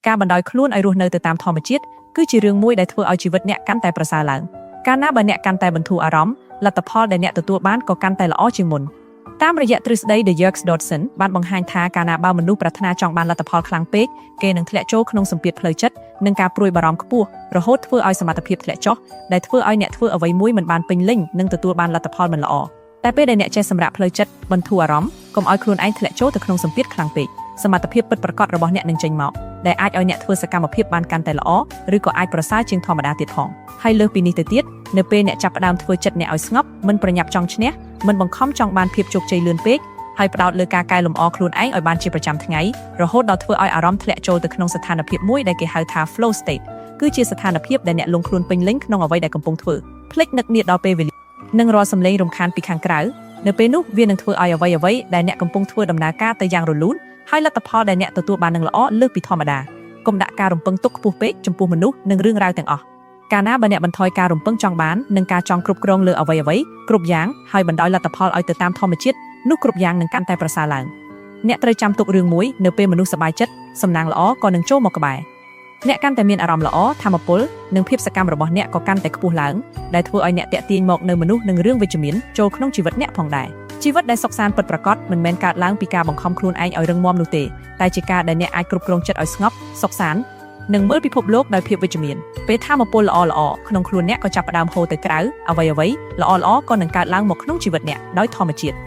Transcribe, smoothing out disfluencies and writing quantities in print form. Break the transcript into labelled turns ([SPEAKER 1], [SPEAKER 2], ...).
[SPEAKER 1] ការបណ្ដោយខ្លួនឲ្យរស់នៅទៅតាមធម្មជាតិគឺជារឿងមួយដែលធ្វើឲ្យជីវិតអ្នកកាន់តែប្រសើរឡើងកាលណាបើអ្នកកាន់តែបន្ធូរអារម្មណ៍លទ្ធផលដែលអ្នកទទួលបានក៏កាន់តែល្អជាងមុនតាមរយៈទ្រឹស្ដី The Yerkes Dodson បានបង្ហាញថាកាលណាបើមនុស្សប្រាថ្នាចង់បានលទ្ធផលខ្លាំងពេកគេនឹងធ្លាក់ចូលក្នុងសម្ពាធផ្លូវចិត្តនិងការព្រួយបារម្ភខ្ពស់រហូតធ្វើឲ្យសមត្ថភាពធ្លាក់ចុះដែលធ្វើឲ្យអ្នកធ្វើអ្វីមួយមិនបានពេញលេញនិងទទួលបានលទ្ធផលមិនល្អតែពេលដែលអ្នកចេះសម្រាប់ផ្លូវចិត្តបន្ធូរអារម្មណ៍កុំឲ្យខ្លួនឯងធ្លាក់ចូលទៅក្នុងសម្ពាធខ្លាំងពេកសមត្ថភាពពិតប្រាកដរបស់អ្នកនឹងចេញមកដែលអាចឲ្យអ្នកធ្វើសកម្មភាពបានកាន់តែល្អឬក៏អាចប្រសើរជាងធម្មតាទៀតផងហើយលើសពីនេះទៅទៀតនៅពេលអ្នកចាប់ផ្ដើមធ្វើចិត្តអ្នកឲ្យស្ងប់មិនប្រញាប់ចង់ឈ្នះមិនបង្ខំចង់បានភាពជោគជ័យលឿនពេកហើយផ្ដោតលើការកែលម្អខ្លួនឯងឲ្យបានជាប្រចាំថ្ងៃរហូតដល់ធ្វើឲ្យអារម្មណ៍ធ្លាក់ចូលទៅក្នុងស្ថានភាពមួយដែលគេហៅថា flow state គឺជាស្ថានភាពដែលអ្នកលង់ខ្លួនពេញលេញក្នុងអ្វីដែលកំពុងធ្វើភ្លេចនឹកនាដល់ពេលវេលានិងរាល់សំឡេងរំខានពីខាងក្រៅនៅពេលនោះវានឹងធ្វើឲ្យអ្វីដែលអ្នកកំពុងធ្វើដំណើរការទៅយ៉ាងរលូនហើយលទ្ធផលដែលអ្នកទទួលបាននឹងល្អលើសពីធម្មតាកុំដាក់ការរំពឹងទុកខ្ពស់ពេកចំពោះមនុស្សនិងរឿងរ៉ាវទាំងអស់កាលណាបើអ្នកបន្ថយការរំពឹងចង់បាននិងការចង់គ្រប់គ្រងលើអ្វីគ្រប់យ៉ាងហើយបណ្ដោយលទ្ធផលឲ្យទៅតាមធម្មជាតិនោះគ្រប់យ៉ាងនឹងកាន់តែប្រសើរឡើងអ្នកត្រូវចាំទុករឿងមួយនៅពេលមនុស្សសប្បាយចិត្តសំណាងល្អក៏នឹងចូលមកក្បែរអ្នកកាន់តែមានអារម្មណ៍ល្អធម៌ពលនិងភាពសកម្មរបស់អ្នកក៏កាន់តែខ្ពស់ឡើងដែលធ្វើឲ្យអ្នកតាក់ទាញមកនៅមនុស្សនិងរឿងវិជ្ជមានចូលក្នុងជីវិតអ្នកផងដែរជីវិតដែលសុខសាន្តពិតប្រាកដមិនមែនកើតឡើងពីការបង្ខំខ្លួនឯងឲ្យរឹងមាំនោះទេតែជាការដែលអ្នកអាចគ្រប់គ្រងចិត្តឲ្យស្ងប់សុខសាន្តនិងមើលពិភពលោកដោយភាពវិជ្ជមានពេលធម៌ពលល្អក្នុងខ្លួនអ្នកក៏ចាប់ផ្ដើមហូរទៅក្រៅអ្វីល្អក៏នឹងកើតឡើងមកក្នុងជីវិតអ្នកដោយធម្មជាតិ